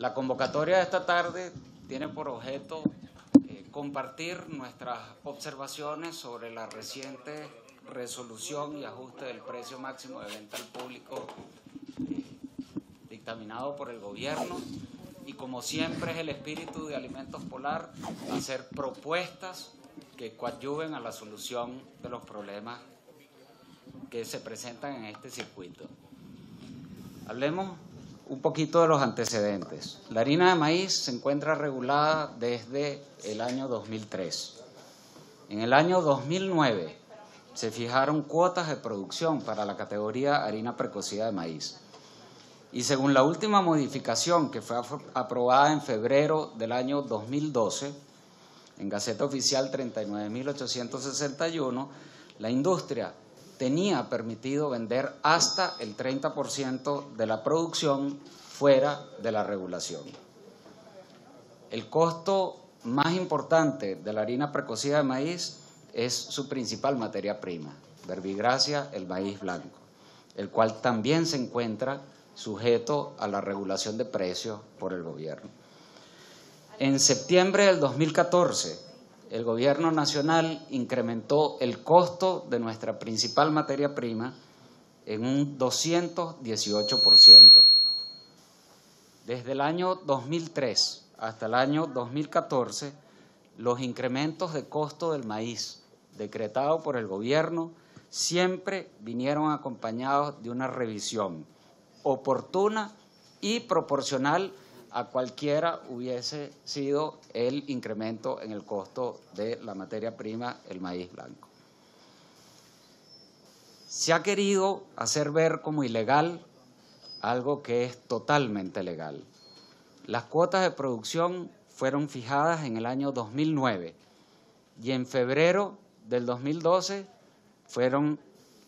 La convocatoria de esta tarde tiene por objeto compartir nuestras observaciones sobre la reciente resolución y ajuste del precio máximo de venta al público dictaminado por el gobierno y, como siempre es el espíritu de Alimentos Polar, hacer propuestas que coadyuven a la solución de los problemas que se presentan en este circuito. Hablemos un poquito de los antecedentes. La harina de maíz se encuentra regulada desde el año 2003. En el año 2009 se fijaron cuotas de producción para la categoría harina precocida de maíz. Y según la última modificación que fue aprobada en febrero del año 2012, en Gaceta Oficial 39.861, la industria tenía permitido vender hasta el 30% de la producción fuera de la regulación. El costo más importante de la harina precocida de maíz es su principal materia prima, verbigracia, el maíz blanco, el cual también se encuentra sujeto a la regulación de precios por el gobierno. En septiembre del 2014, el gobierno nacional incrementó el costo de nuestra principal materia prima en un 218%. Desde el año 2003 hasta el año 2014, los incrementos de costo del maíz decretados por el gobierno siempre vinieron acompañados de una revisión oportuna y proporcional a cualquiera hubiese sido el incremento en el costo de la materia prima, el maíz blanco. Se ha querido hacer ver como ilegal algo que es totalmente legal. Las cuotas de producción fueron fijadas en el año 2009 y en febrero del 2012 fueron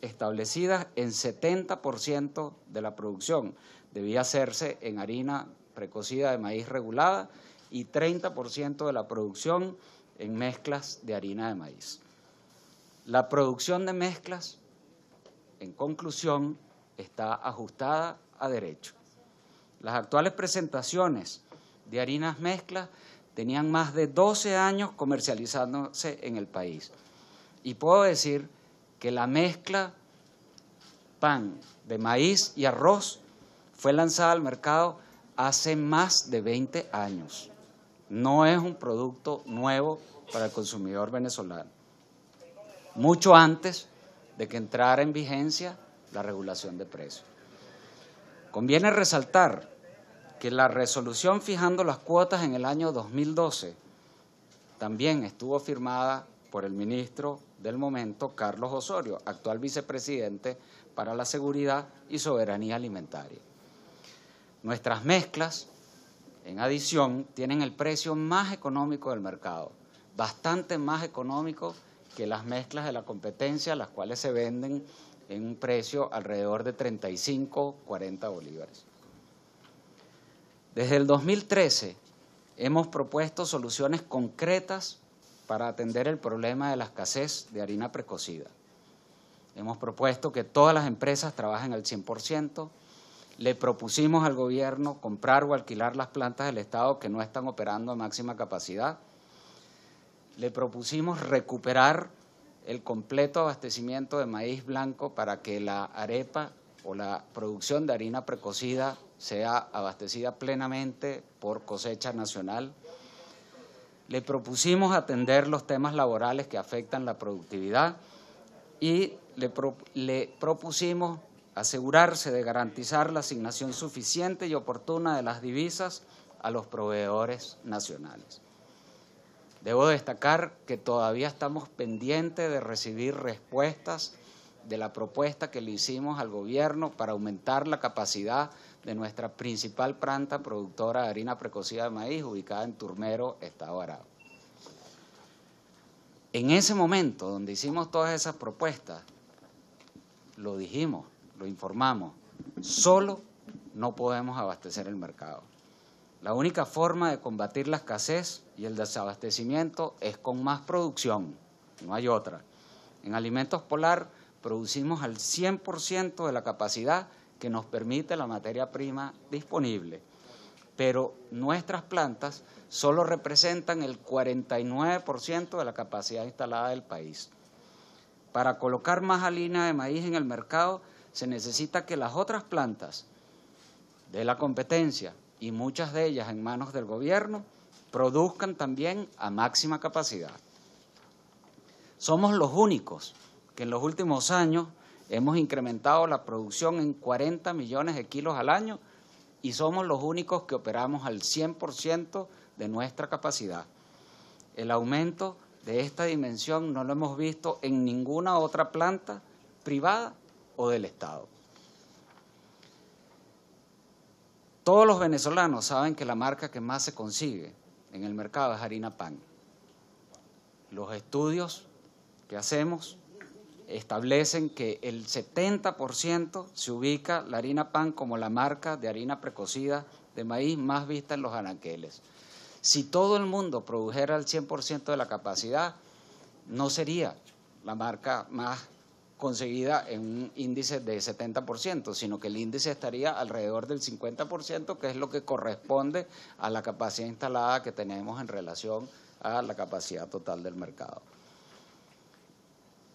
establecidas en 70% de la producción. Debía hacerse en harina precocida de maíz regulada y 30% de la producción en mezclas de harina de maíz. La producción de mezclas, en conclusión, está ajustada a derecho. Las actuales presentaciones de harinas mezclas tenían más de 12 años comercializándose en el país. Y puedo decir que la mezcla pan de maíz y arroz fue lanzada al mercado hace más de 20 años. No es un producto nuevo para el consumidor venezolano. Mucho antes de que entrara en vigencia la regulación de precios. Conviene resaltar que la resolución fijando las cuotas en el año 2012 también estuvo firmada por el ministro del momento, Carlos Osorio, actual vicepresidente para la Seguridad y Soberanía Alimentaria. Nuestras mezclas, en adición, tienen el precio más económico del mercado, bastante más económico que las mezclas de la competencia, las cuales se venden en un precio alrededor de 35, 40 bolívares. Desde el 2013 hemos propuesto soluciones concretas para atender el problema de la escasez de harina precocida. Hemos propuesto que todas las empresas trabajen al 100%, le propusimos al gobierno comprar o alquilar las plantas del Estado que no están operando a máxima capacidad, le propusimos recuperar el completo abastecimiento de maíz blanco para que la arepa o la producción de harina precocida sea abastecida plenamente por cosecha nacional. Le propusimos atender los temas laborales que afectan la productividad y le propusimos asegurarse de garantizar la asignación suficiente y oportuna de las divisas a los proveedores nacionales. Debo destacar que todavía estamos pendientes de recibir respuestas de la propuesta que le hicimos al gobierno para aumentar la capacidad de nuestra principal planta productora de harina precocida de maíz, ubicada en Turmero, Estado Aragua. En ese momento, donde hicimos todas esas propuestas, lo dijimos, lo informamos, solo no podemos abastecer el mercado. La única forma de combatir la escasez y el desabastecimiento es con más producción, no hay otra. En Alimentos Polar producimos al 100% de la capacidad que nos permite la materia prima disponible. pero nuestras plantas solo representan el 49% de la capacidad instalada del país. Para colocar más harina de maíz en el mercado se necesita que las otras plantas de la competencia, y muchas de ellas en manos del gobierno, produzcan también a máxima capacidad. Somos los únicos que en los últimos años hemos incrementado la producción en 40 millones de kilos al año y somos los únicos que operamos al 100% de nuestra capacidad. El aumento de esta dimensión no lo hemos visto en ninguna otra planta privada o del Estado. Todos los venezolanos saben que la marca que más se consigue en el mercado es harina pan. Los estudios que hacemos establecen que el 70% se ubica la harina pan como la marca de harina precocida de maíz más vista en los anaqueles. Si todo el mundo produjera el 100% de la capacidad, no sería la marca más conseguida en un índice de 70%, sino que el índice estaría alrededor del 50%, que es lo que corresponde a la capacidad instalada que tenemos en relación a la capacidad total del mercado.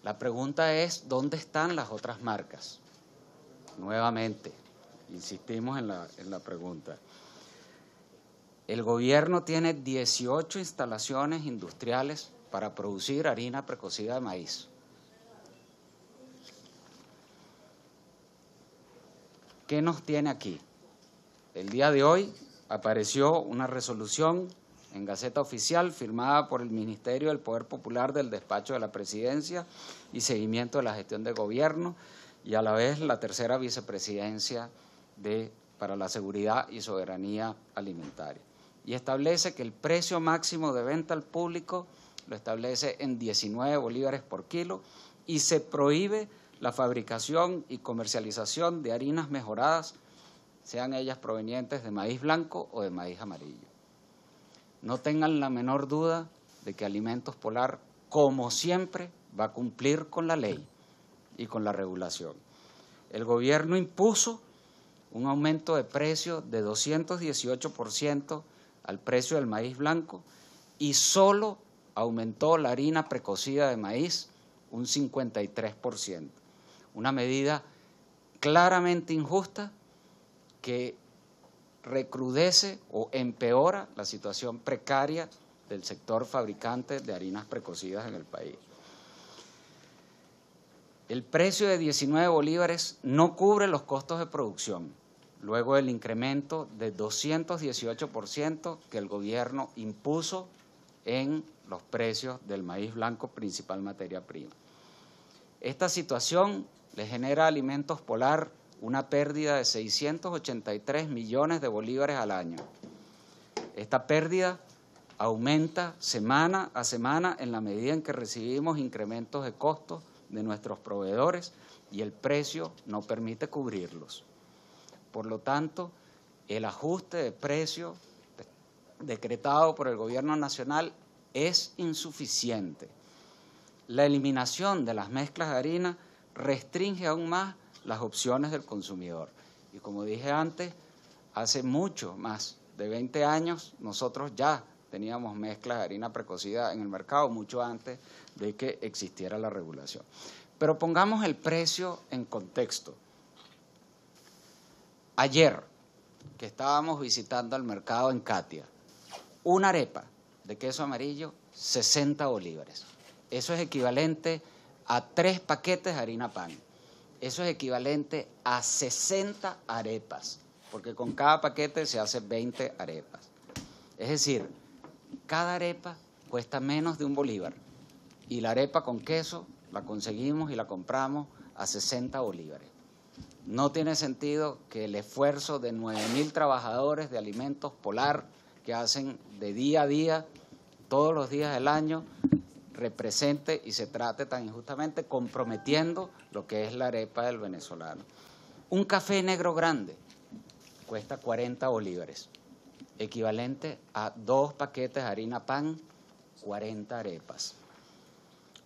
La pregunta es, ¿dónde están las otras marcas? Nuevamente, insistimos en la pregunta. El gobierno tiene 18 instalaciones industriales para producir harina precocida de maíz. ¿Qué nos tiene aquí? El día de hoy apareció una resolución en Gaceta Oficial firmada por el Ministerio del Poder Popular del Despacho de la Presidencia y Seguimiento de la Gestión de Gobierno y a la vez la tercera vicepresidencia para la Seguridad y Soberanía Alimentaria. Y establece que el precio máximo de venta al público lo establece en 19 bolívares por kilo y se prohíbe la fabricación y comercialización de harinas mejoradas, sean ellas provenientes de maíz blanco o de maíz amarillo. No tengan la menor duda de que Alimentos Polar, como siempre, va a cumplir con la ley y con la regulación. El gobierno impuso un aumento de precio de 218% al precio del maíz blanco y solo aumentó la harina precocida de maíz un 53%. Una medida claramente injusta que recrudece o empeora la situación precaria del sector fabricante de harinas precocidas en el país. El precio de 19 bolívares no cubre los costos de producción, luego del incremento de 218% que el gobierno impuso en los precios del maíz blanco, principal materia prima. Esta situación le genera a Alimentos Polar una pérdida de 683 millones de bolívares al año. Esta pérdida aumenta semana a semana en la medida en que recibimos incrementos de costos de nuestros proveedores y el precio no permite cubrirlos. Por lo tanto, el ajuste de precio decretado por el Gobierno Nacional es insuficiente. La eliminación de las mezclas de harina restringe aún más las opciones del consumidor. Y como dije antes, hace mucho más de 20 años nosotros ya teníamos mezclas de harina precocida en el mercado, mucho antes de que existiera la regulación. Pero pongamos el precio en contexto. Ayer, que estábamos visitando el mercado en Catia, una arepa de queso amarillo, 60 bolívares. Eso es equivalente a 3 paquetes de harina pan. Eso es equivalente a 60 arepas, porque con cada paquete se hace 20 arepas. Es decir, cada arepa cuesta menos de 1 bolívar y la arepa con queso la conseguimos y la compramos a 60 bolívares. No tiene sentido que el esfuerzo de 9.000 trabajadores de Alimentos Polar que hacen de día a día, todos los días del año, represente y se trate tan injustamente, comprometiendo lo que es la arepa del venezolano. Un café negro grande cuesta 40 bolívares, equivalente a 2 paquetes de harina pan, 40 arepas.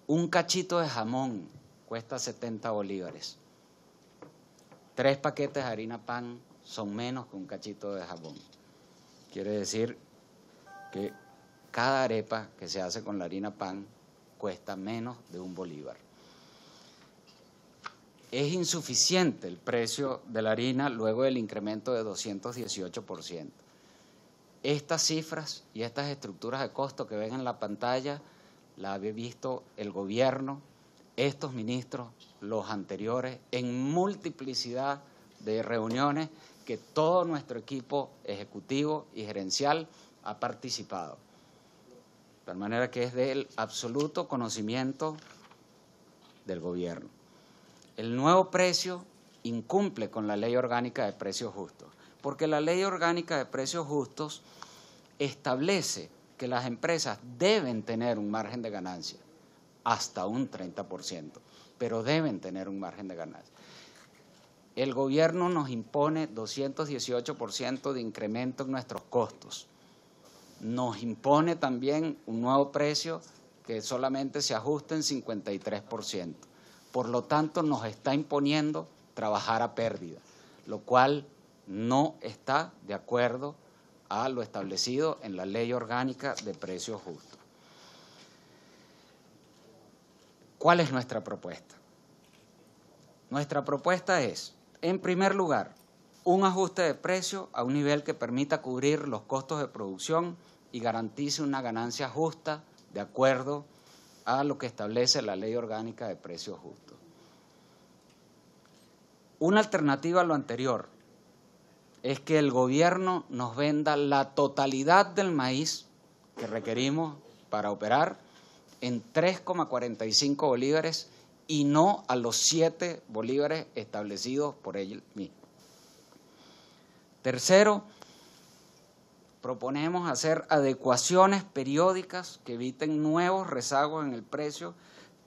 Un cachito de jamón cuesta 70 bolívares. 3 paquetes de harina pan son menos que un cachito de jamón. quiere decir que cada arepa que se hace con la harina pan cuesta menos de $1 bolívar. Es insuficiente el precio de la harina luego del incremento de 218%. Estas cifras y estas estructuras de costo que ven en la pantalla las había visto el gobierno, estos ministros, los anteriores, en multiplicidad de reuniones que todo nuestro equipo ejecutivo y gerencial ha participado. De tal manera que es del absoluto conocimiento del gobierno. El nuevo precio incumple con la Ley Orgánica de Precios Justos, porque la Ley Orgánica de Precios Justos establece que las empresas deben tener un margen de ganancia, hasta un 30%, pero deben tener un margen de ganancia. El gobierno nos impone 218% de incremento en nuestros costos. Nos impone también un nuevo precio que solamente se ajusta en 53%. Por lo tanto, nos está imponiendo trabajar a pérdida, lo cual no está de acuerdo a lo establecido en la Ley Orgánica de Precios Justos. ¿Cuál es nuestra propuesta? Nuestra propuesta es, en primer lugar, un ajuste de precio a un nivel que permita cubrir los costos de producción y garantice una ganancia justa de acuerdo a lo que establece la Ley Orgánica de Precios Justos. Una alternativa a lo anterior es que el gobierno nos venda la totalidad del maíz que requerimos para operar en 3,45 bolívares y no a los 7 bolívares establecidos por él mismo. Tercero, proponemos hacer adecuaciones periódicas que eviten nuevos rezagos en el precio,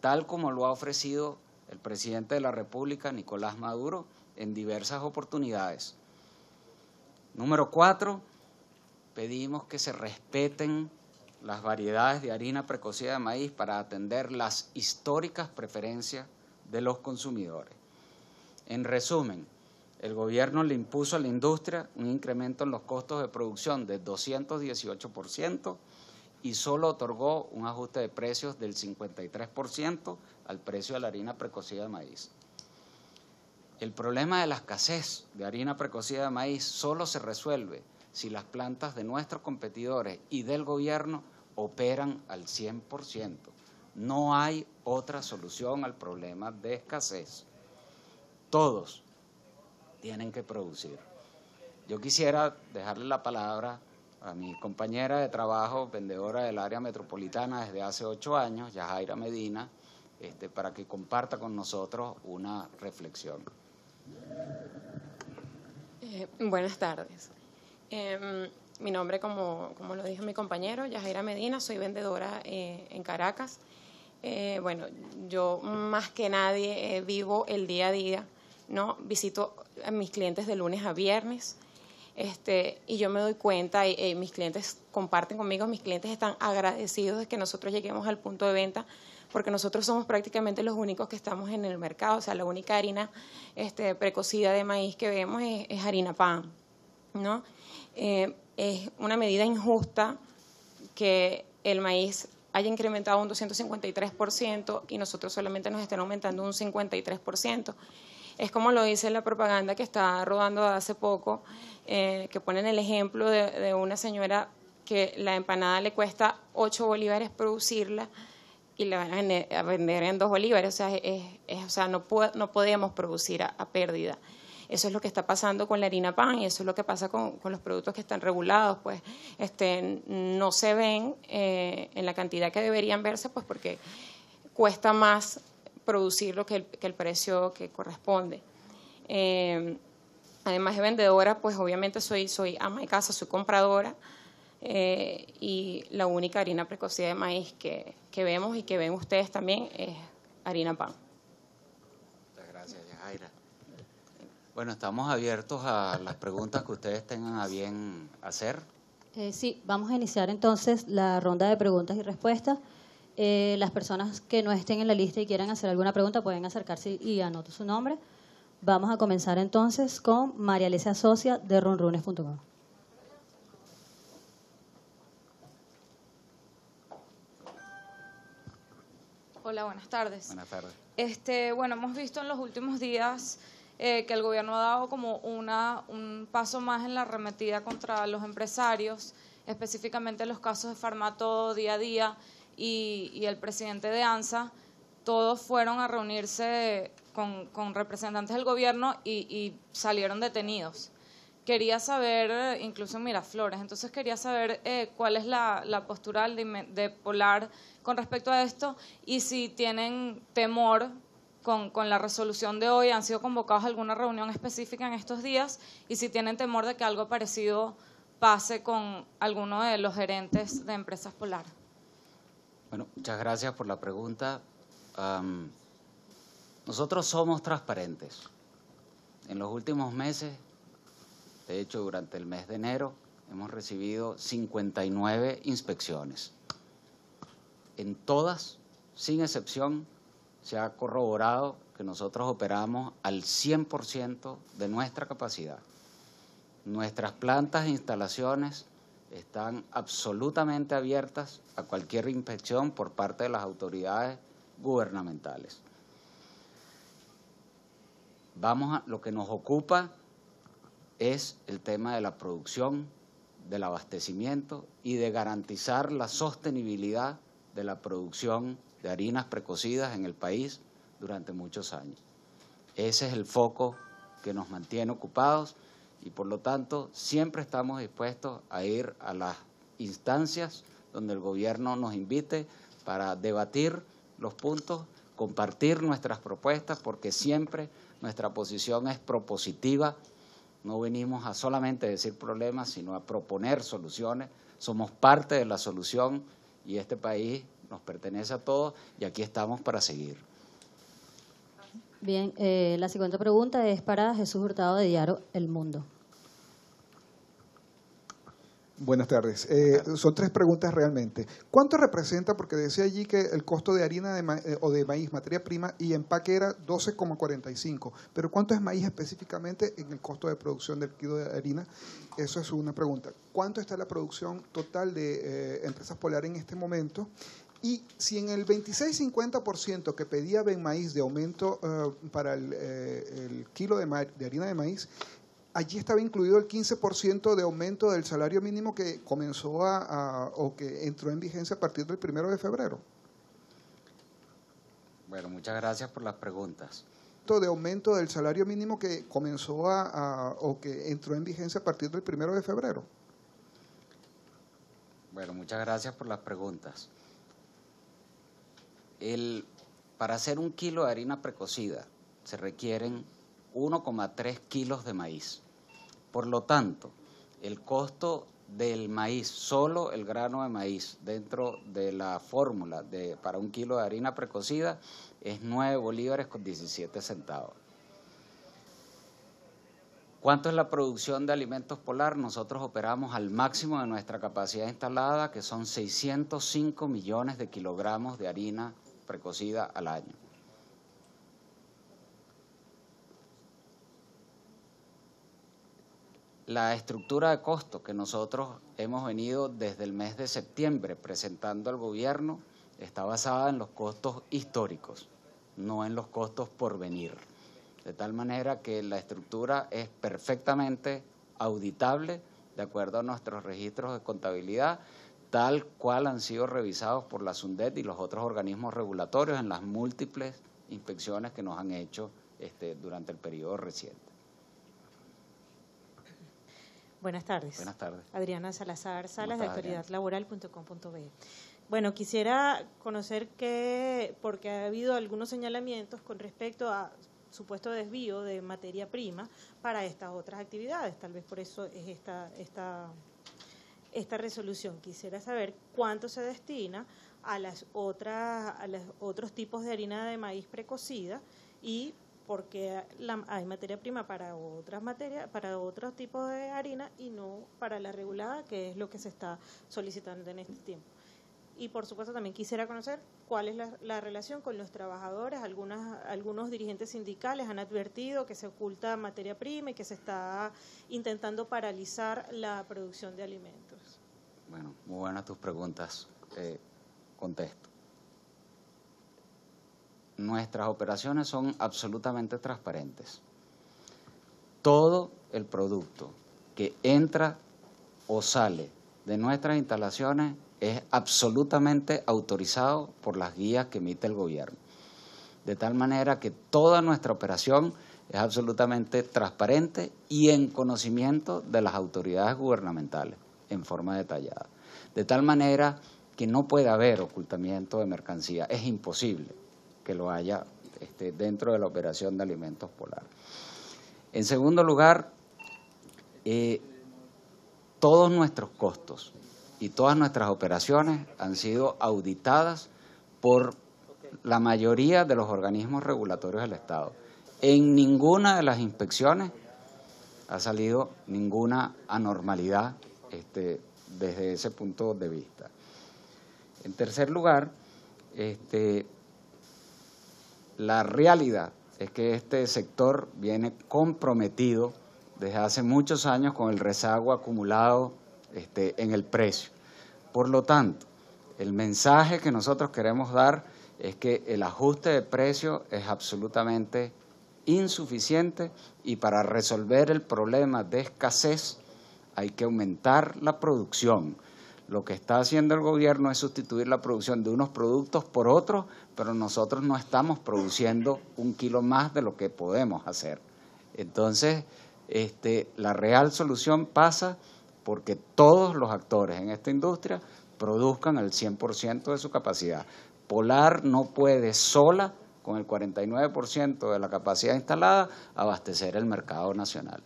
tal como lo ha ofrecido el presidente de la República, Nicolás Maduro, en diversas oportunidades. Número 4, pedimos que se respeten las variedades de harina precocida de maíz para atender las históricas preferencias de los consumidores. En resumen, el gobierno le impuso a la industria un incremento en los costos de producción de 218% y solo otorgó un ajuste de precios del 53% al precio de la harina precocida de maíz. El problema de la escasez de harina precocida de maíz solo se resuelve si las plantas de nuestros competidores y del gobierno operan al 100%. No hay otra solución al problema de escasez. Todos tienen que producir. Yo quisiera dejarle la palabra a mi compañera de trabajo, vendedora del área metropolitana desde hace 8 años, Yajaira Medina, para que comparta con nosotros una reflexión. Buenas tardes. Mi nombre, como lo dijo mi compañero, Yajaira Medina, soy vendedora en Caracas. Bueno, yo más que nadie vivo el día a día, ¿no? Visito a mis clientes de lunes a viernes, y yo me doy cuenta, y mis clientes comparten conmigo, mis clientes están agradecidos de que nosotros lleguemos al punto de venta, porque nosotros somos prácticamente los únicos que estamos en el mercado. O sea, la única harina precocida de maíz que vemos es harina pan, ¿no? Es una medida injusta que el maíz haya incrementado un 253% y nosotros solamente nos estén aumentando un 53%. Es como lo dice la propaganda que está rodando hace poco, que ponen el ejemplo de una señora que la empanada le cuesta 8 bolívares producirla y la van a vender en 2 bolívares. O sea, no podemos producir a pérdida. Eso es lo que está pasando con la harina pan y eso es lo que pasa con los productos que están regulados. Pues no se ven en la cantidad que deberían verse, pues porque cuesta más producirlo que el precio que corresponde. Además de vendedora, pues obviamente soy ama de casa, soy compradora, y la única harina precocida de maíz que vemos y que ven ustedes también es harina pan. Muchas gracias, Yajaira. Bueno, estamos abiertos a las preguntas que ustedes tengan a bien hacer. Sí, vamos a iniciar entonces la ronda de preguntas y respuestas. Las personas que no estén en la lista y quieran hacer alguna pregunta pueden acercarse y anoten su nombre. Vamos a comenzar entonces con María Alesia Socia de runrunes.com. Hola, buenas tardes. Buenas tardes. Bueno, hemos visto en los últimos días que el gobierno ha dado como un paso más en la arremetida contra los empresarios, específicamente los casos de Farmatodo, Día a Día y el presidente de ANSA. Todos fueron a reunirse con representantes del gobierno y salieron detenidos. Quería saber, incluso en Miraflores, entonces quería saber cuál es la postura de Polar con respecto a esto y si tienen temor con la resolución de hoy, han sido convocados a alguna reunión específica en estos días y si tienen temor de que algo parecido pase con alguno de los gerentes de Empresas Polar. Bueno, muchas gracias por la pregunta. Nosotros somos transparentes. En los últimos meses, de hecho, durante el mes de enero, hemos recibido 59 inspecciones. En todas, sin excepción, se ha corroborado que nosotros operamos al 100% de nuestra capacidad. Nuestras plantas e instalaciones están absolutamente abiertas a cualquier inspección por parte de las autoridades gubernamentales. Lo que nos ocupa es el tema de la producción, del abastecimiento y de garantizar la sostenibilidad de la producción de harinas precocidas en el país durante muchos años. Ese es el foco que nos mantiene ocupados y, por lo tanto, siempre estamos dispuestos a ir a las instancias donde el gobierno nos invite para debatir los puntos, compartir nuestras propuestas, porque siempre nuestra posición es propositiva. No venimos a solamente decir problemas, sino a proponer soluciones. Somos parte de la solución y este país nos pertenece a todos y aquí estamos para seguir. Bien, la siguiente pregunta es para Jesús Hurtado de Diario El Mundo. Buenas tardes. Son tres preguntas realmente. ¿Cuánto representa? Porque decía allí que el costo de harina de maíz, materia prima y empaque era 12,45. Pero ¿cuánto es maíz específicamente en el costo de producción del kilo de harina? Eso es una pregunta. ¿Cuánto está la producción total de Empresas Polar en este momento? Y si en el 26-50% que pedía Benmaíz de aumento para el kilo de harina de maíz, allí estaba incluido el 15% de aumento del salario mínimo que comenzó o que entró en vigencia a partir del 1 de febrero. Bueno, muchas gracias por las preguntas. De aumento del salario mínimo que comenzó o que entró en vigencia a partir del 1 de febrero. Bueno, muchas gracias por las preguntas. Para hacer un kilo de harina precocida se requieren 1,3 kilos de maíz. Por lo tanto, el costo del maíz, solo el grano de maíz, dentro de la fórmula para un kilo de harina precocida, es 9 bolívares con 17 centavos. ¿Cuánto es la producción de Alimentos Polar? Nosotros operamos al máximo de nuestra capacidad instalada, que son 605 millones de kilogramos de harina precocida al año. La estructura de costo que nosotros hemos venido desde el mes de septiembre presentando al gobierno está basada en los costos históricos, no en los costos por venir. De tal manera que la estructura es perfectamente auditable de acuerdo a nuestros registros de contabilidad, tal cual han sido revisados por la SUNDET y los otros organismos regulatorios en las múltiples inspecciones que nos han hecho durante el periodo reciente. Buenas tardes. Buenas tardes. Adriana Salazar Salas, de autoridadlaboral.com.be. Bueno, quisiera conocer porque ha habido algunos señalamientos con respecto a supuesto desvío de materia prima para estas otras actividades. Tal vez por eso es esta resolución. Quisiera saber cuánto se destina a los otros tipos de harina de maíz precocida y porque hay materia prima para otros tipos de harina y no para la regulada, que es lo que se está solicitando en este tiempo. Y por supuesto también quisiera conocer cuál es la relación con los trabajadores. Algunos dirigentes sindicales han advertido que se oculta materia prima y que se está intentando paralizar la producción de alimentos. Bueno, muy buenas tus preguntas. Contesto. nuestras operaciones son absolutamente transparentes. Todo el producto que entra o sale de nuestras instalaciones es absolutamente autorizado por las guías que emite el gobierno. De tal manera que toda nuestra operación es absolutamente transparente y en conocimiento de las autoridades gubernamentales en forma detallada. De tal manera que no puede haber ocultamiento de mercancía, es imposible que lo haya dentro de la operación de Alimentos Polar. En segundo lugar, todos nuestros costos y todas nuestras operaciones han sido auditadas por la mayoría de los organismos regulatorios del Estado. En ninguna de las inspecciones ha salido ninguna anormalidad desde ese punto de vista. En tercer lugar, la realidad es que este sector viene comprometido desde hace muchos años con el rezago acumulado en el precio. Por lo tanto, el mensaje que nosotros queremos dar es que el ajuste de precio es absolutamente insuficiente y para resolver el problema de escasez hay que aumentar la producción. Lo que está haciendo el gobierno es sustituir la producción de unos productos por otros, pero nosotros no estamos produciendo 1 kilo más de lo que podemos hacer. Entonces, la real solución pasa porque todos los actores en esta industria produzcan el 100% de su capacidad. Polar no puede sola, con el 49% de la capacidad instalada, abastecer el mercado nacional.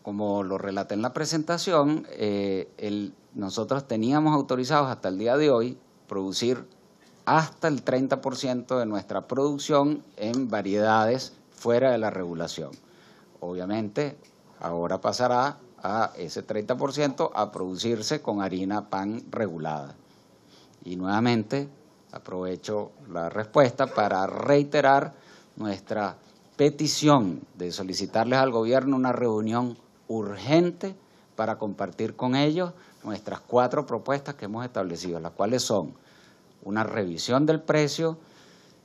Como lo relaté en la presentación, nosotros teníamos autorizados hasta el día de hoy producir hasta el 30% de nuestra producción en variedades fuera de la regulación. Obviamente, ahora pasará a ese 30% a producirse con harina pan regulada. Y nuevamente aprovecho la respuesta para reiterar nuestra petición de solicitarles al gobierno una reunión urgente para compartir con ellos nuestras 4 propuestas que hemos establecido, las cuales son una revisión del precio.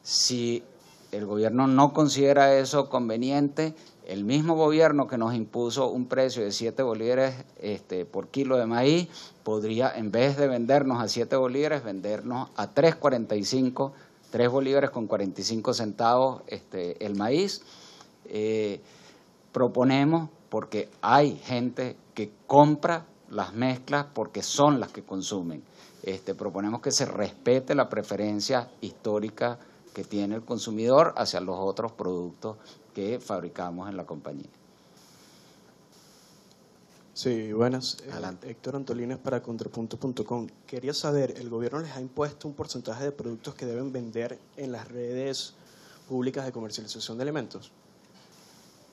Si el gobierno no considera eso conveniente, el mismo gobierno que nos impuso un precio de 7 bolívares por kilo de maíz, podría, en vez de vendernos a 7 bolívares, vendernos a 3.45, 3 bolívares con 45 centavos el maíz. Proponemos, porque hay gente que compra las mezclas porque son las que consumen, proponemos que se respete la preferencia histórica que tiene el consumidor hacia los otros productos que fabricamos en la compañía. Sí, buenas. Adelante. Héctor Antolines para Contrapunto.com. Quería saber, ¿el gobierno les ha impuesto un porcentaje de productos que deben vender en las redes públicas de comercialización de alimentos?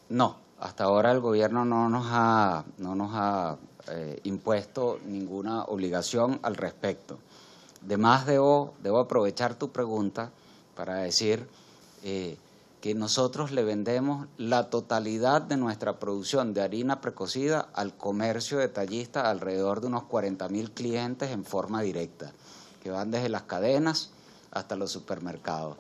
No, hasta ahora el gobierno no nos ha impuesto ninguna obligación al respecto. Además, debo aprovechar tu pregunta para decir que nosotros le vendemos la totalidad de nuestra producción de harina precocida al comercio detallista, alrededor de unos 40.000 clientes en forma directa, que van desde las cadenas hasta los supermercados.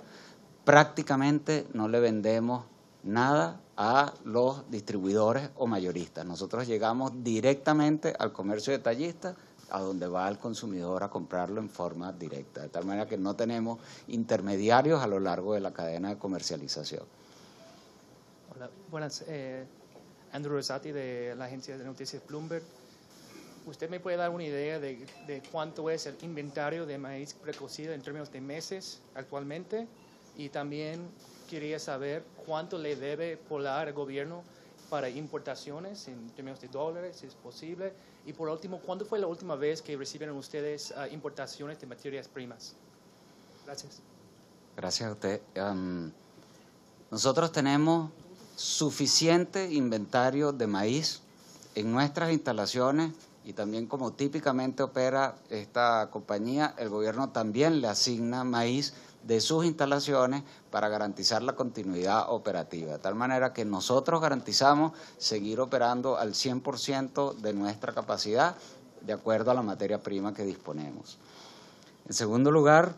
Prácticamente no le vendemos nada a los distribuidores o mayoristas. Nosotros llegamos directamente al comercio detallista, a donde va el consumidor a comprarlo en forma directa, de tal manera que no tenemos intermediarios a lo largo de la cadena de comercialización. Hola, buenas. Andrew Rosati de la agencia de noticias Bloomberg. ¿Usted me puede dar una idea de cuánto es el inventario de maíz precocido en términos de meses actualmente? Y también quería saber cuánto le debe Polar al gobierno para importaciones en términos de dólares, si es posible. Y por último, ¿cuándo fue la última vez que recibieron ustedes importaciones de materias primas? Gracias. Gracias a usted. Nosotros tenemos suficiente inventario de maíz en nuestras instalaciones y también, como típicamente opera esta compañía, el gobierno también le asigna maíz de sus instalaciones para garantizar la continuidad operativa, de tal manera que nosotros garantizamos seguir operando al 100% de nuestra capacidad de acuerdo a la materia prima que disponemos. En segundo lugar,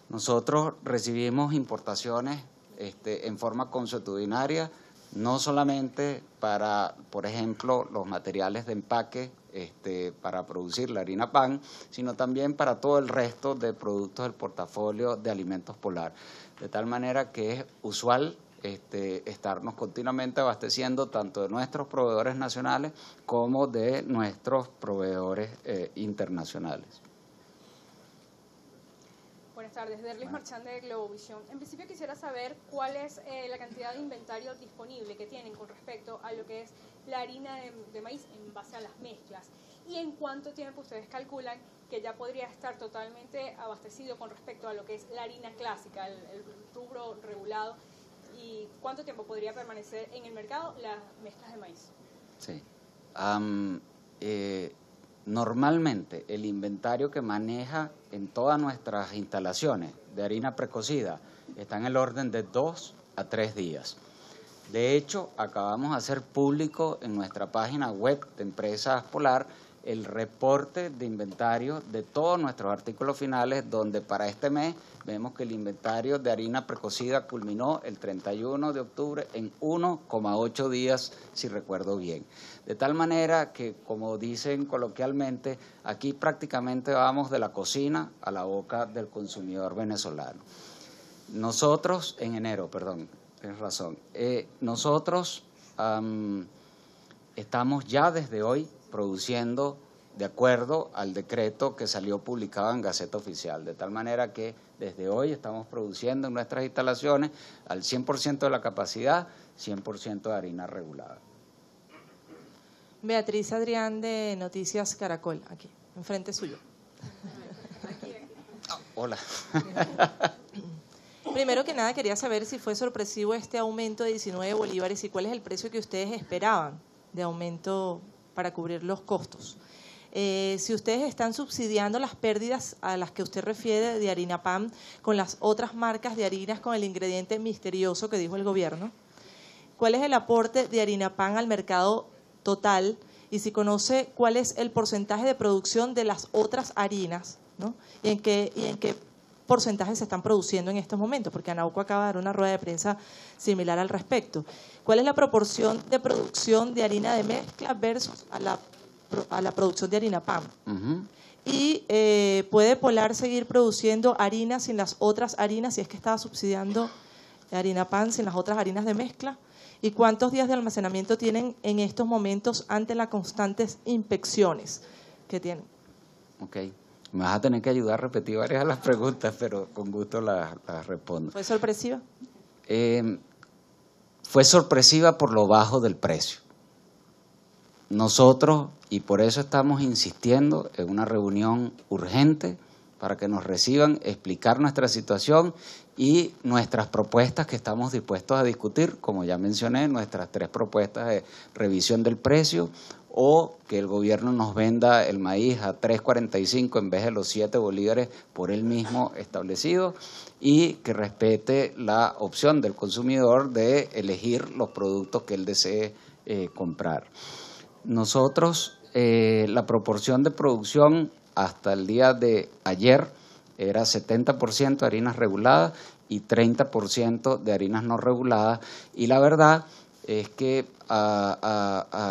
nosotros recibimos importaciones en forma consuetudinaria, no solamente para, por ejemplo, los materiales de empaque para producir la harina pan, sino también para todo el resto de productos del portafolio de Alimentos Polar. De tal manera que es usual estarnos continuamente abasteciendo tanto de nuestros proveedores nacionales como de nuestros proveedores internacionales. Buenas tardes, Derlis Marchand de Globovisión. En principio quisiera saber cuál es la cantidad de inventario disponible que tienen con respecto a lo que es la harina de maíz en base a las mezclas y en cuánto tiempo ustedes calculan que ya podría estar totalmente abastecido con respecto a lo que es la harina clásica, el rubro regulado, y cuánto tiempo podría permanecer en el mercado las mezclas de maíz. Sí. Normalmente el inventario que maneja en todas nuestras instalaciones de harina precocida está en el orden de 2 a 3 días. De hecho, acabamos de hacer público en nuestra página web de Empresas Polar el reporte de inventario de todos nuestros artículos finales, donde para este mes vemos que el inventario de harina precocida culminó el 31 de octubre en 1,8 días, si recuerdo bien. De tal manera que, como dicen coloquialmente, aquí prácticamente vamos de la cocina a la boca del consumidor venezolano. Nosotros, en enero, perdón, tienes razón, nosotros estamos ya desde hoy produciendo de acuerdo al decreto que salió publicado en Gaceta Oficial, de tal manera que desde hoy estamos produciendo en nuestras instalaciones al 100% de la capacidad, 100% de harina regulada. Beatriz Adrián de Noticias Caracol, aquí, enfrente suyo. Hola. Primero que nada quería saber si fue sorpresivo este aumento de 19 bolívares y cuál es el precio que ustedes esperaban de aumento para cubrir los costos. Si ustedes están subsidiando las pérdidas a las que usted refiere de harina pan con las otras marcas de harinas con el ingrediente misterioso que dijo el gobierno, ¿cuál es el aporte de harina pan al mercado total? Y si conoce cuál es el porcentaje de producción de las otras harinas, ¿no? y en qué porcentaje se están produciendo en estos momentos, porque Anauco acaba de dar una rueda de prensa similar al respecto. ¿Cuál es la proporción de producción de harina de mezcla versus a la producción de harina pan? Y ¿puede Polar seguir produciendo harina sin las otras harinas si es que estaba subsidiando harina pan sin las otras harinas de mezcla? ¿Y cuántos días de almacenamiento tienen en estos momentos ante las constantes inspecciones que tienen? Ok. Me vas a tener que ayudar a repetir varias de las preguntas, pero con gusto las respondo. ¿Fue sorpresiva? Fue sorpresiva por lo bajo del precio. Nosotros, y por eso estamos insistiendo en una reunión urgente para que nos reciban, explicar nuestra situación y nuestras propuestas que estamos dispuestos a discutir, como ya mencioné, nuestras 3 propuestas de revisión del precio, o que el gobierno nos venda el maíz a 3.45 en vez de los 7 bolívares por él mismo establecido, y que respete la opción del consumidor de elegir los productos que él desee comprar. Nosotros, la proporción de producción hasta el día de ayer era 70% de harinas reguladas y 30% de harinas no reguladas, y la verdad es que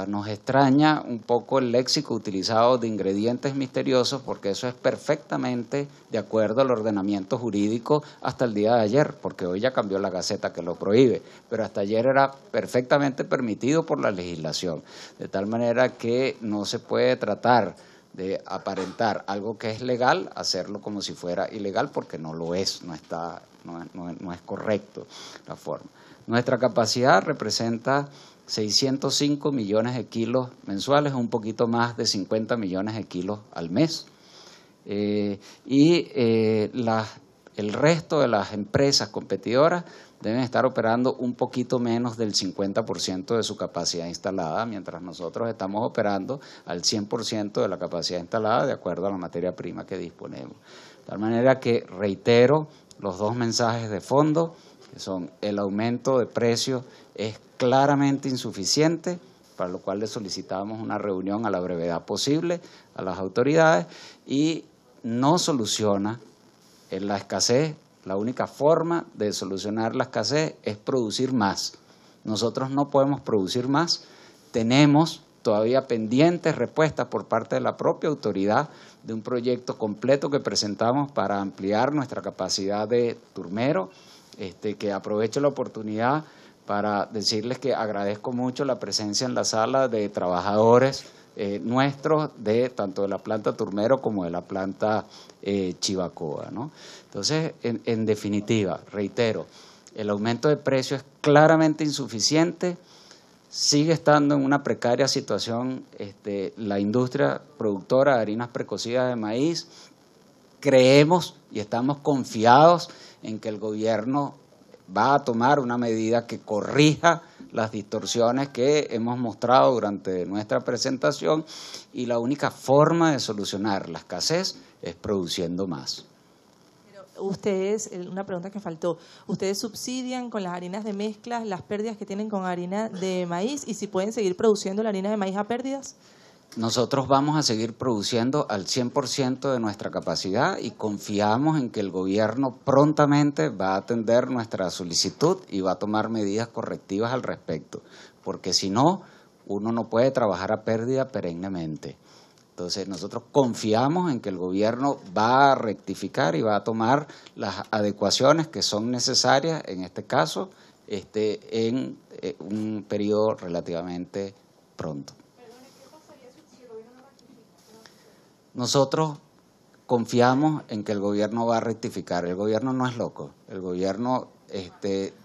nos extraña un poco el léxico utilizado de ingredientes misteriosos, porque eso es perfectamente de acuerdo al ordenamiento jurídico hasta el día de ayer, porque hoy ya cambió la Gaceta que lo prohíbe, pero hasta ayer era perfectamente permitido por la legislación, de tal manera que no se puede tratar de aparentar algo que es legal, hacerlo como si fuera ilegal, porque no lo es, no es correcto la forma. Nuestra capacidad representa 605 millones de kilos mensuales, un poquito más de 50 millones de kilos al mes. El resto de las empresas competidoras deben estar operando un poquito menos del 50% de su capacidad instalada, mientras nosotros estamos operando al 100% de la capacidad instalada de acuerdo a la materia prima que disponemos. De tal manera que reitero los 2 mensajes de fondo, que son: el aumento de precios es claramente insuficiente, para lo cual le solicitamos una reunión a la brevedad posible a las autoridades, y no soluciona en la escasez, la única forma de solucionar la escasez es producir más. Nosotros no podemos producir más, tenemos todavía pendientes respuestas por parte de la propia autoridad de un proyecto completo que presentamos para ampliar nuestra capacidad de turmero, que aprovecho la oportunidad para decirles que agradezco mucho la presencia en la sala de trabajadores nuestros, tanto de la planta Turmero como de la planta Chivacoa, ¿no? Entonces, en definitiva, reitero, el aumento de precio es claramente insuficiente, sigue estando en una precaria situación la industria productora de harinas precocidas de maíz. Creemos y estamos confiados en que el gobierno va a tomar una medida que corrija las distorsiones que hemos mostrado durante nuestra presentación, y la única forma de solucionar la escasez es produciendo más. Ustedes, una pregunta que faltó, ¿ustedes subsidian con las harinas de mezclas las pérdidas que tienen con harina de maíz y si pueden seguir produciendo la harina de maíz a pérdidas? Nosotros vamos a seguir produciendo al 100% de nuestra capacidad y confiamos en que el gobierno prontamente va a atender nuestra solicitud y va a tomar medidas correctivas al respecto, porque si no, uno no puede trabajar a pérdida perennemente. Entonces, nosotros confiamos en que el gobierno va a rectificar y va a tomar las adecuaciones que son necesarias, en este caso, en un periodo relativamente pronto. Nosotros confiamos en que el gobierno va a rectificar. El gobierno no es loco. El gobierno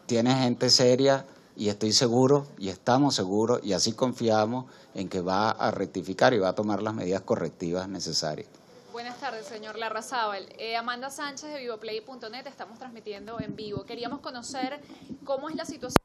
tiene gente seria y estoy seguro y estamos seguros y así confiamos en que va a rectificar y va a tomar las medidas correctivas necesarias. Buenas tardes, señor Larrazábal. Amanda Sánchez de vivoplay.net, estamos transmitiendo en vivo. Queríamos conocer cómo es la situación.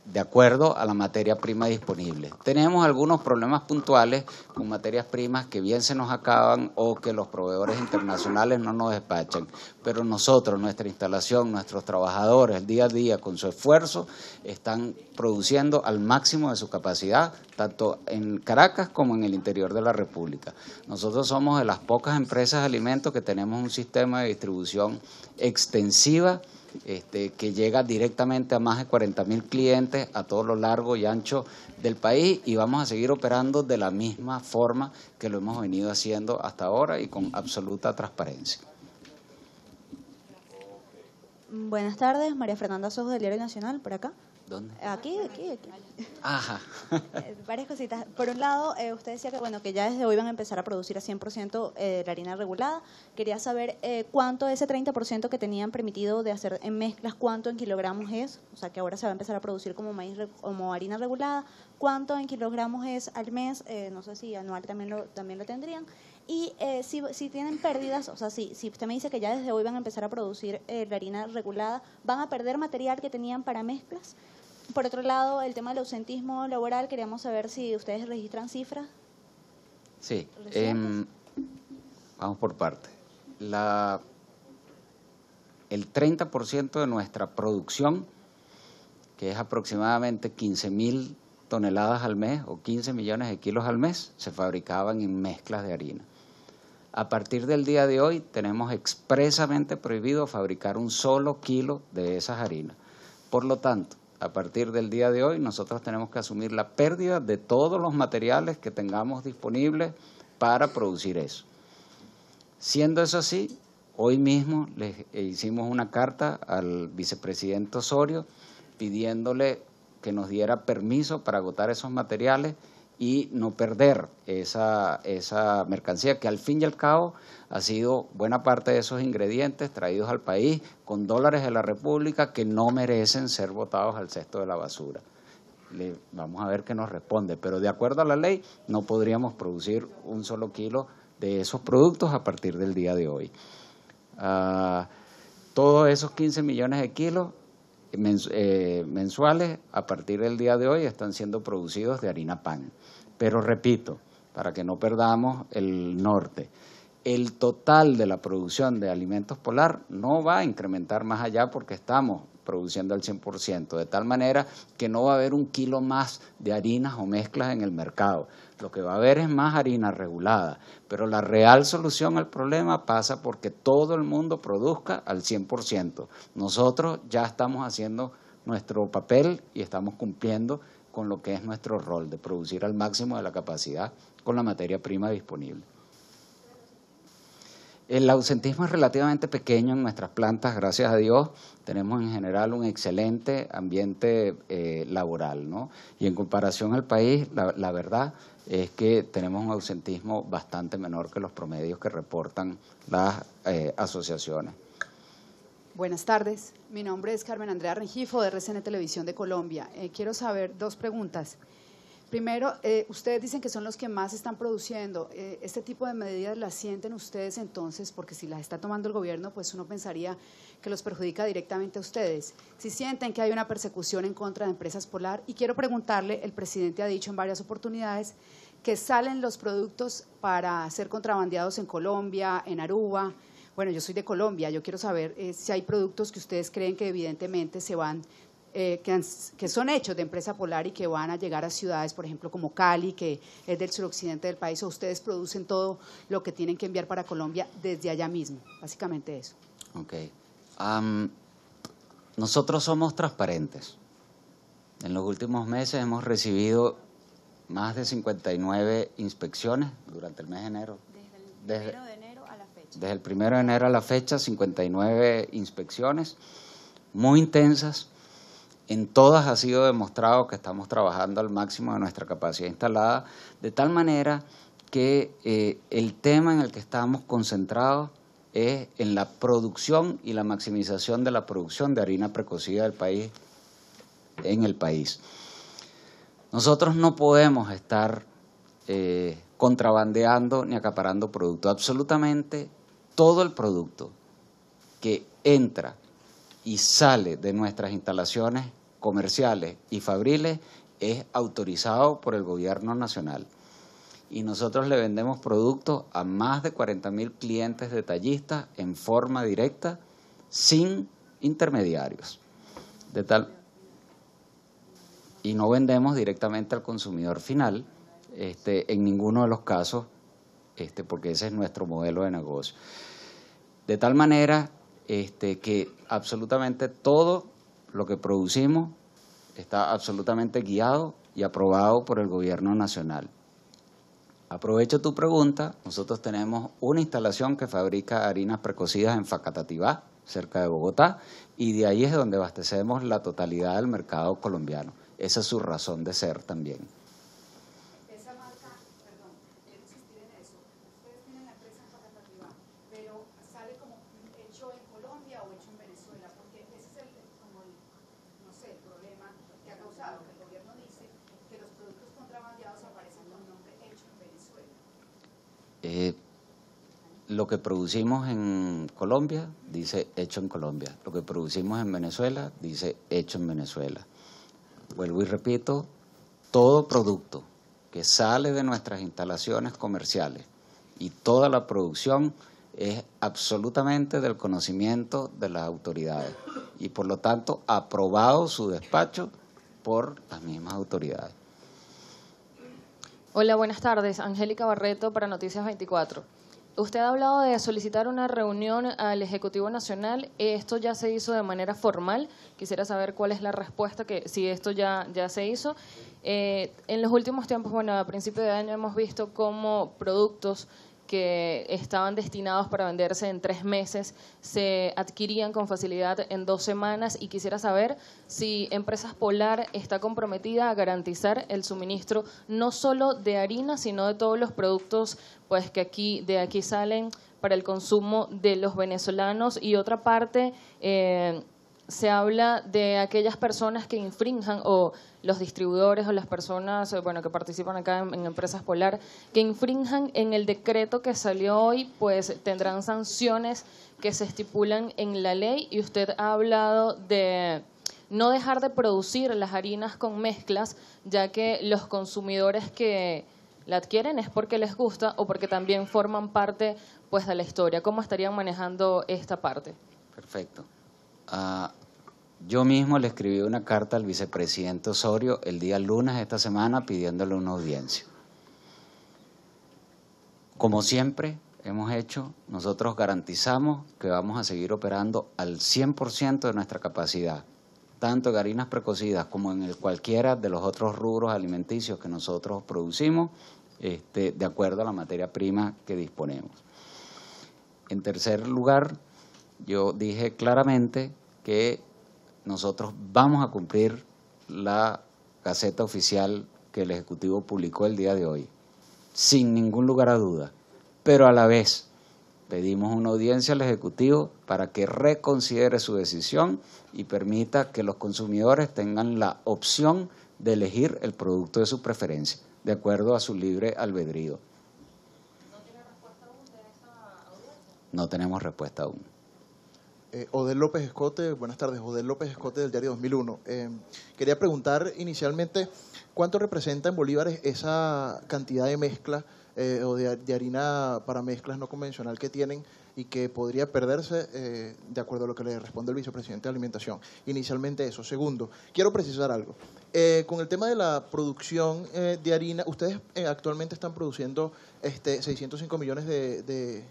De acuerdo a la materia prima disponible. Tenemos algunos problemas puntuales con materias primas que bien se nos acaban o que los proveedores internacionales no nos despachan, pero nosotros, nuestra instalación, nuestros trabajadores, el día a día, con su esfuerzo, están produciendo al máximo de su capacidad, tanto en Caracas como en el interior de la República. Nosotros somos de las pocas empresas de alimentos que tenemos un sistema de distribución extensiva, que llega directamente a más de 40.000 clientes a todo lo largo y ancho del país, y vamos a seguir operando de la misma forma que lo hemos venido haciendo hasta ahora y con absoluta transparencia. Buenas tardes, María Fernanda Sojo del Diario Nacional, por acá. ¿Dónde? Aquí. Ajá. Varias cositas. Por un lado, usted decía que ya desde hoy van a empezar a producir a 100% la harina regulada. Quería saber cuánto ese 30% que tenían permitido de hacer en mezclas, cuánto en kilogramos es, o sea que ahora se va a empezar a producir como maíz como harina regulada, cuánto en kilogramos es al mes, no sé si anual también lo tendrían. Y si tienen pérdidas, o sea, si usted me dice que ya desde hoy van a empezar a producir la harina regulada, ¿van a perder material que tenían para mezclas? Por otro lado, el tema del ausentismo laboral, queríamos saber si ustedes registran cifras. Sí, vamos por parte. El 30% de nuestra producción, que es aproximadamente 15.000 toneladas al mes o 15 millones de kilos al mes, se fabricaban en mezclas de harina. A partir del día de hoy tenemos expresamente prohibido fabricar un solo kilo de esas harinas. Por lo tanto, a partir del día de hoy nosotros tenemos que asumir la pérdida de todos los materiales que tengamos disponibles para producir eso. Siendo eso así, hoy mismo le hicimos una carta al vicepresidente Osorio pidiéndole que nos diera permiso para agotar esos materiales y no perder esa mercancía que al fin y al cabo ha sido buena parte de esos ingredientes traídos al país con dólares de la República que no merecen ser botados al cesto de la basura. Vamos a ver qué nos responde, pero de acuerdo a la ley no podríamos producir un solo kilo de esos productos a partir del día de hoy. Todos esos 15 millones de kilos mensuales a partir del día de hoy están siendo producidos de harina pan. Pero repito, para que no perdamos el norte, el total de la producción de alimentos Polar no va a incrementar más allá porque estamos produciendo al 100%, de tal manera que no va a haber un kilo más de harinas o mezclas en el mercado. Lo que va a haber es más harina regulada, pero la real solución al problema pasa porque todo el mundo produzca al 100%. Nosotros ya estamos haciendo nuestro papel y estamos cumpliendo con lo que es nuestro rol de producir al máximo de la capacidad con la materia prima disponible. El ausentismo es relativamente pequeño en nuestras plantas, gracias a Dios. Tenemos en general un excelente ambiente laboral, ¿no? Y en comparación al país, la verdad es que tenemos un ausentismo bastante menor que los promedios que reportan las asociaciones. Buenas tardes, mi nombre es Carmen Andrea Rengifo de RCN Televisión de Colombia. Quiero saber dos preguntas. Primero, ustedes dicen que son los que más están produciendo. ¿Este tipo de medidas las sienten ustedes entonces? Porque si las está tomando el gobierno, pues uno pensaría que los perjudica directamente a ustedes. Si sienten que hay una persecución en contra de Empresas Polar, y quiero preguntarle, el presidente ha dicho en varias oportunidades que salen los productos para ser contrabandeados en Colombia, en Aruba. Bueno, yo soy de Colombia, yo quiero saber si hay productos que ustedes creen que evidentemente se van que son hechos de Empresa Polar y que van a llegar a ciudades, por ejemplo, como Cali, que es del suroccidente del país, o ustedes producen todo lo que tienen que enviar para Colombia desde allá mismo, básicamente eso. Ok. Nosotros somos transparentes. En los últimos meses hemos recibido más de 59 inspecciones durante el mes de enero. Desde el 1 de enero a la fecha. Desde el 1 de enero a la fecha, 59 inspecciones muy intensas. En todas ha sido demostrado que estamos trabajando al máximo de nuestra capacidad instalada, de tal manera que el tema en el que estamos concentrados es en la producción y la maximización de la producción de harina precocida del país en el país. Nosotros no podemos estar contrabandeando ni acaparando producto. Absolutamente todo el producto que entra y sale de nuestras instalaciones comerciales y fabriles es autorizado por el gobierno nacional. Y nosotros le vendemos productos a más de 40.000 clientes detallistas en forma directa, sin intermediarios. Y no vendemos directamente al consumidor final, en ninguno de los casos, porque ese es nuestro modelo de negocio. De tal manera que absolutamente todo lo que producimos está absolutamente guiado y aprobado por el gobierno nacional. Aprovecho tu pregunta. Nosotros tenemos una instalación que fabrica harinas precocidas en Facatativá, cerca de Bogotá, y de ahí es donde abastecemos la totalidad del mercado colombiano. Esa es su razón de ser también. Esa marca, perdón, quiero insistir en eso. Ustedes tienen la empresa en Facatativá, pero sale como hecho en Colombia o hecho en Venezuela, porque ese es el problema que ha causado, que el gobierno dice que los productos contrabandeados aparecen con nombre hecho en Venezuela. Lo que producimos en Colombia dice hecho en Colombia. Lo que producimos en Venezuela dice hecho en Venezuela. Vuelvo y repito, todo producto que sale de nuestras instalaciones comerciales y toda la producción es absolutamente del conocimiento de las autoridades y por lo tanto aprobado su despacho por las mismas autoridades. Hola, buenas tardes. Angélica Barreto para Noticias 24. Usted ha hablado de solicitar una reunión al Ejecutivo Nacional. ¿Esto ya se hizo de manera formal? Quisiera saber cuál es la respuesta, que si esto ya se hizo. En los últimos tiempos, bueno, a principio de año hemos visto cómo productos que estaban destinados para venderse en 3 meses se adquirían con facilidad en 2 semanas, y quisiera saber si Empresas Polar está comprometida a garantizar el suministro no solo de harina, sino de todos los productos pues que de aquí salen para el consumo de los venezolanos. Y otra parte, se habla de aquellas personas que infrinjan, o los distribuidores o las personas que participan acá en Empresas Polar, que infrinjan en el decreto que salió hoy, pues tendrán sanciones que se estipulan en la ley. Y usted ha hablado de no dejar de producir las harinas con mezclas, ya que los consumidores que ¿La adquieren es porque les gusta o porque también forman parte pues de la historia? ¿Cómo estarían manejando esta parte? Perfecto. Yo mismo le escribí una carta al vicepresidente Osorio el día lunes de esta semana pidiéndole una audiencia. Como siempre hemos hecho, nosotros garantizamos que vamos a seguir operando al 100% de nuestra capacidad, tanto en harinas precocidas como en cualquiera de los otros rubros alimenticios que nosotros producimos, de acuerdo a la materia prima que disponemos. En tercer lugar, yo dije claramente que nosotros vamos a cumplir la Gaceta Oficial que el Ejecutivo publicó el día de hoy, sin ningún lugar a duda, pero a la vez pedimos una audiencia al Ejecutivo para que reconsidere su decisión y permita que los consumidores tengan la opción de elegir el producto de su preferencia, de acuerdo a su libre albedrío. ¿No tiene respuesta aún de esa audiencia? No tenemos respuesta aún. Odel López Escote, buenas tardes, Odel López Escote del diario 2001. Quería preguntar inicialmente, ¿cuánto representa en bolívares esa cantidad de mezcla o de harina para mezclas no convencional que tienen y que podría perderse de acuerdo a lo que le responde el vicepresidente de Alimentación? Inicialmente eso. Segundo, quiero precisar algo. Con el tema de la producción de harina, ustedes actualmente están produciendo 605 millones de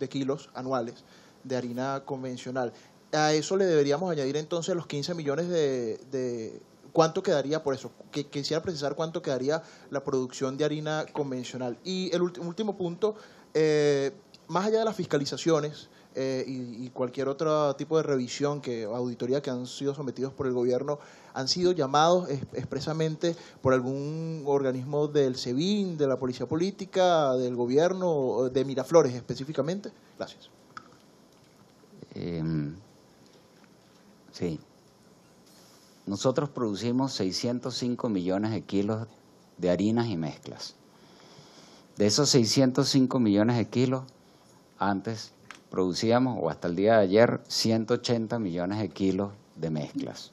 kilos anuales de harina convencional. A eso le deberíamos añadir entonces los 15 millones de ¿cuánto quedaría por eso? Quisiera precisar cuánto quedaría la producción de harina convencional. Y el último punto, más allá de las fiscalizaciones y cualquier otro tipo de revisión o auditoría que han sido sometidos por el gobierno, ¿han sido llamados expresamente por algún organismo del SEBIN, de la Policía Política, del gobierno, de Miraflores específicamente? Gracias. Sí. Nosotros producimos 605 millones de kilos de harinas y mezclas. De esos 605 millones de kilos, antes producíamos, o hasta el día de ayer, 180 millones de kilos de mezclas.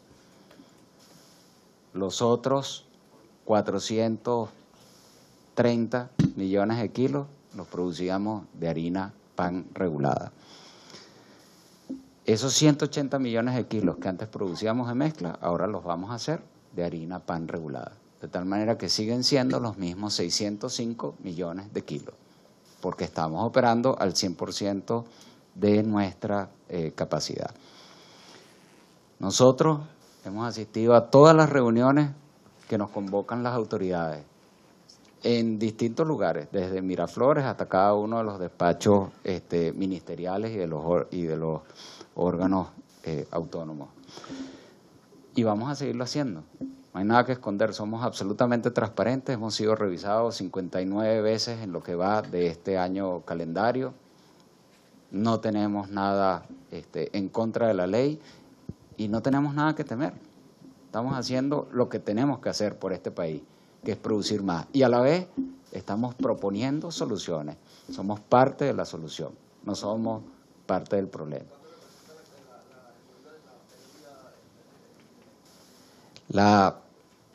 Los otros 430 millones de kilos los producíamos de harina pan regulada. Esos 180 millones de kilos que antes producíamos de mezcla, ahora los vamos a hacer de harina pan regulada. De tal manera que siguen siendo los mismos 605 millones de kilos, porque estamos operando al 100% de nuestra capacidad. Nosotros hemos asistido a todas las reuniones que nos convocan las autoridades, en distintos lugares, desde Miraflores hasta cada uno de los despachos ministeriales y de los órganos autónomos. Y vamos a seguirlo haciendo. No hay nada que esconder, somos absolutamente transparentes, hemos sido revisados 59 veces en lo que va de este año calendario, no tenemos nada en contra de la ley y no tenemos nada que temer. Estamos haciendo lo que tenemos que hacer por este país, que es producir más. Y a la vez estamos proponiendo soluciones. Somos parte de la solución, no somos parte del problema.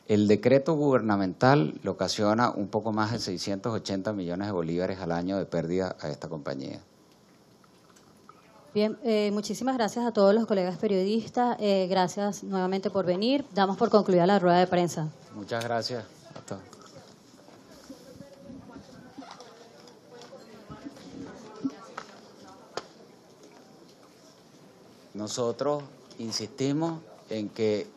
El decreto gubernamental le ocasiona un poco más de 680 millones de bolívares al año de pérdida a esta compañía. Bien, muchísimas gracias a todos los colegas periodistas. Gracias nuevamente por venir. Damos por concluida la rueda de prensa. Muchas gracias a todos. Nosotros insistimos en que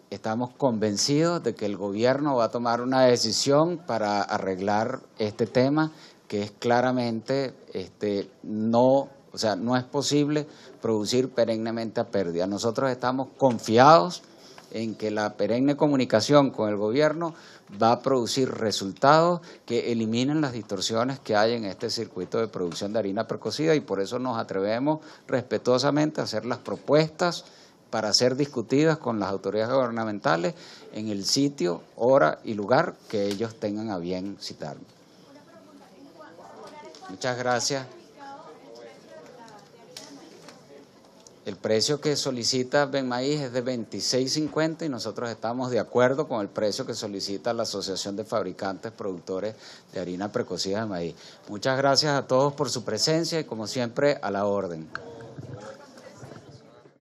estamos convencidos de que el gobierno va a tomar una decisión para arreglar este tema, que es claramente no es posible producir perennemente a pérdida. Nosotros estamos confiados en que la perenne comunicación con el gobierno va a producir resultados que eliminen las distorsiones que hay en este circuito de producción de harina precocida, y por eso nos atrevemos respetuosamente a hacer las propuestas para ser discutidas con las autoridades gubernamentales en el sitio, hora y lugar que ellos tengan a bien citarnos. Muchas gracias. El precio que solicita Benmaíz es de 26.50 y nosotros estamos de acuerdo con el precio que solicita la Asociación de Fabricantes Productores de Harina Precocida de Maíz. Muchas gracias a todos por su presencia y como siempre a la orden.